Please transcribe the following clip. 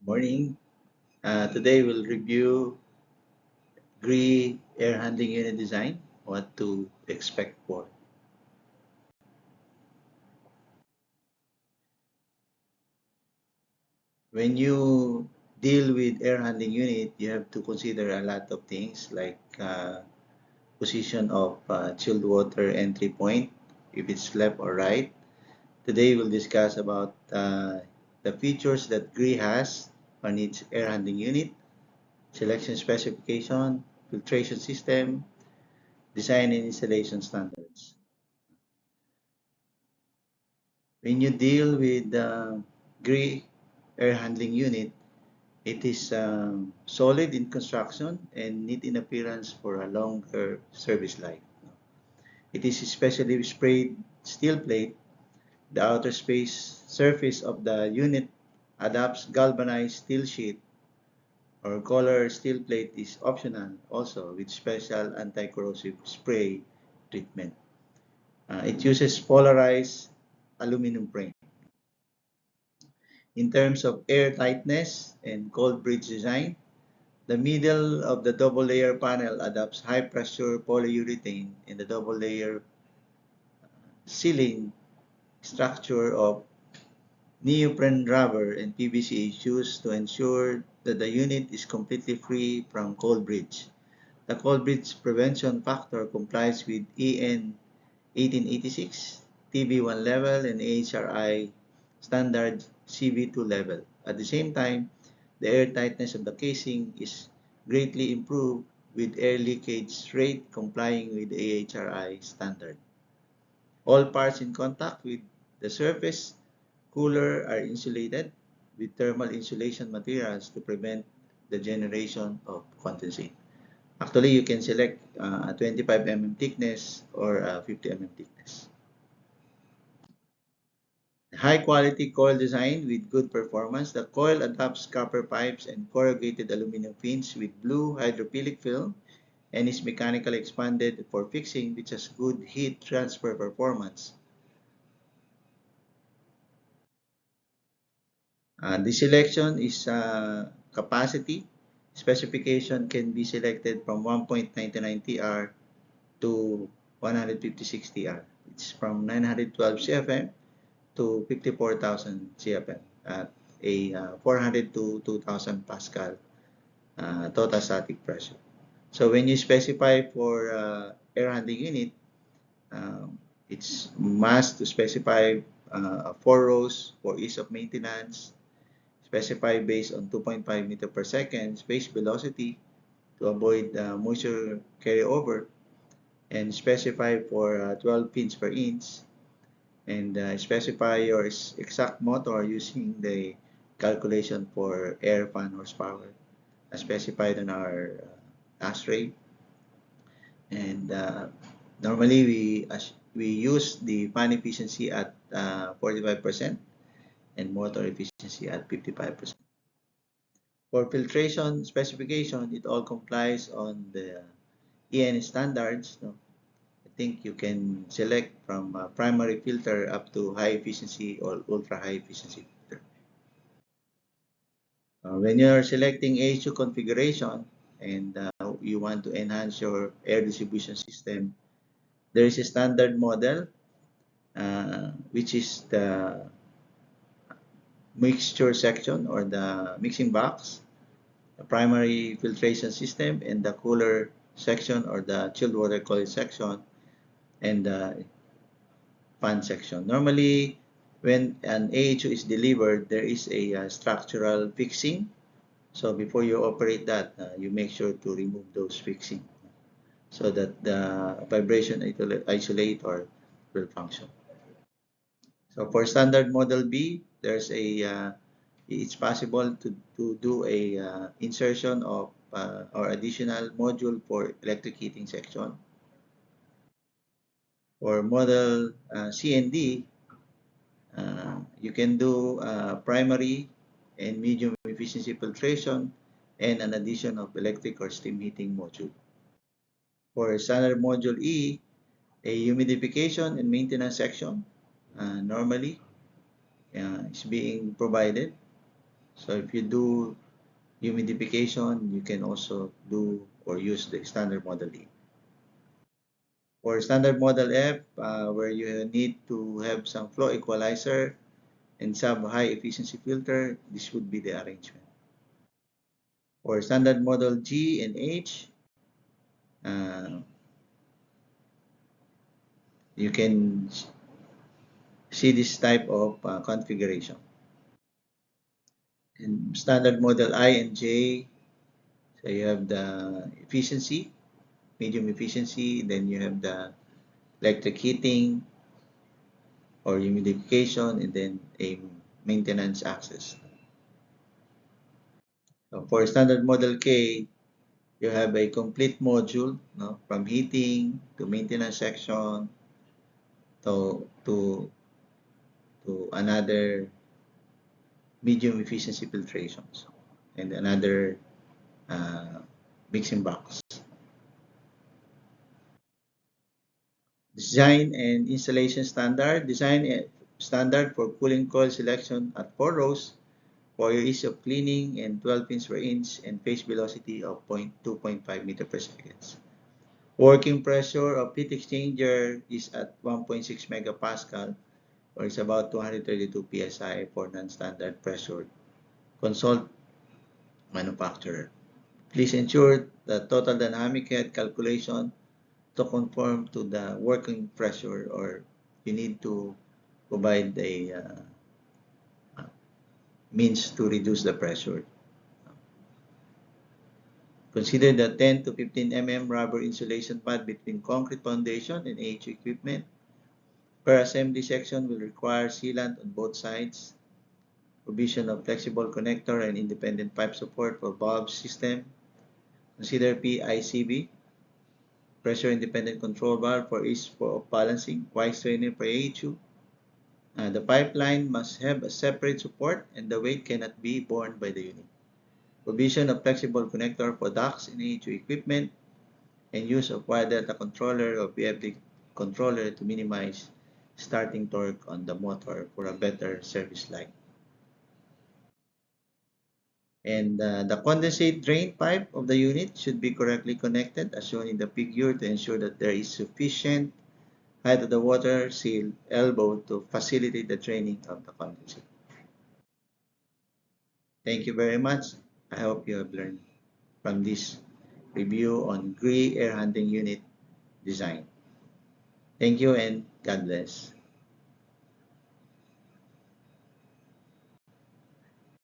Morning. Today we'll review GRI air handling unit design, what to expect for. When you deal with air handling unit, you have to consider a lot of things like position of chilled water entry point, if it's left or right. Today we'll discuss about the features that GRI has on its air handling unit, selection specification, filtration system, design and installation standards. When you deal with the GRI air handling unit, it is solid in construction and neat in appearance for a longer service life. It is especially sprayed steel plate. The outer space surface of the unit adapts galvanized steel sheet or color steel plate is optional also with special anti-corrosive spray treatment. It uses polarized aluminum frame. In terms of air tightness and cold bridge design, the middle of the double layer panel adopts high pressure polyurethane and the double layer sealing structure of neoprene rubber and PVC is used to ensure that the unit is completely free from cold bridge. The cold bridge prevention factor complies with EN 1886, TB1 level, and AHRI standard CV2 level. At the same time, the air tightness of the casing is greatly improved with air leakage rate complying with the AHRI standard. All parts in contact with the surface cooler are insulated with thermal insulation materials to prevent the generation of condensate. Actually, you can select a 25 mm thickness or a 50 mm thickness. High quality coil design with good performance. The coil adapts copper pipes and corrugated aluminum fins with blue hydrophilic film and is mechanically expanded for fixing, which has good heat transfer performance. The selection is capacity. Specification can be selected from 1.99 TR to 156 TR. It's from 912 CFM to 54,000 CFM at a 400 to 2,000 Pascal total static pressure. So when you specify for air handling unit, it's must to specify 4 rows for ease of maintenance, specify based on 2.5 meter per second space velocity to avoid moisture carryover, and specify for 12 pins per inch, and specify your exact motor using the calculation for air fan horsepower as specified on our ASHRAE. And normally we use the fan efficiency at 45% and motor efficiency at 55%. For filtration specification, it all complies on the EN standards. No? I think you can select from primary filter up to high efficiency or ultra high efficiency filter. When you're selecting AHU configuration and you want to enhance your air distribution system, there is a standard model, which is the mixture section or the mixing box, the primary filtration system, and the cooler section or the chilled water coil section, and the fan section. Normally, when an AHU is delivered, there is a structural fixing. So before you operate that, you make sure to remove those fixing so that the vibration isolator will function. So for standard model B, there's it's possible to do a insertion of or additional module for electric heating section. For model C and D, you can do primary and medium efficiency filtration and an addition of electric or steam heating module. For standard module E, a humidification and maintenance section normally is being provided. So if you do humidification, you can also do or use the standard model E. For standard model F, where you need to have some flow equalizer and some high efficiency filter, this would be the arrangement. For standard model G and H, you can see this type of configuration. In standard model I and J, so you have the efficiency, medium efficiency, then you have the electric heating or humidification, and then a maintenance access. So for standard model K, you have a complete module, no, from heating to maintenance section to another medium efficiency filtrations and another mixing box. Design and installation standard. Design standard for cooling coil selection at 4 rows for your ease of cleaning and 12 pins per inch and phase velocity of 2.5 meter per second. Working pressure of heat exchanger is at 1.6 megapascal, or it's about 232 psi for non-standard pressure. Consult manufacturer. Please ensure the total dynamic head calculation to conform to the working pressure, or you need to provide a means to reduce the pressure. Consider the 10 to 15 mm rubber insulation pad between concrete foundation and AHU equipment. Per assembly section will require sealant on both sides. Provision of flexible connector and independent pipe support for valve system. Consider PICV, pressure independent control valve for ease of balancing, quiet strainer per AHU. The pipeline must have a separate support and the weight cannot be borne by the unit. Provision of flexible connector for ducts in AHU equipment and use of wire delta controller or PFD controller to minimize starting torque on the motor for a better service life. And the condensate drain pipe of the unit should be correctly connected as shown in the figure to ensure that there is sufficient height of the water seal elbow to facilitate the draining of the condensate. Thank you very much. I hope you have learned from this review on GREE air handling unit design. Thank you and God bless.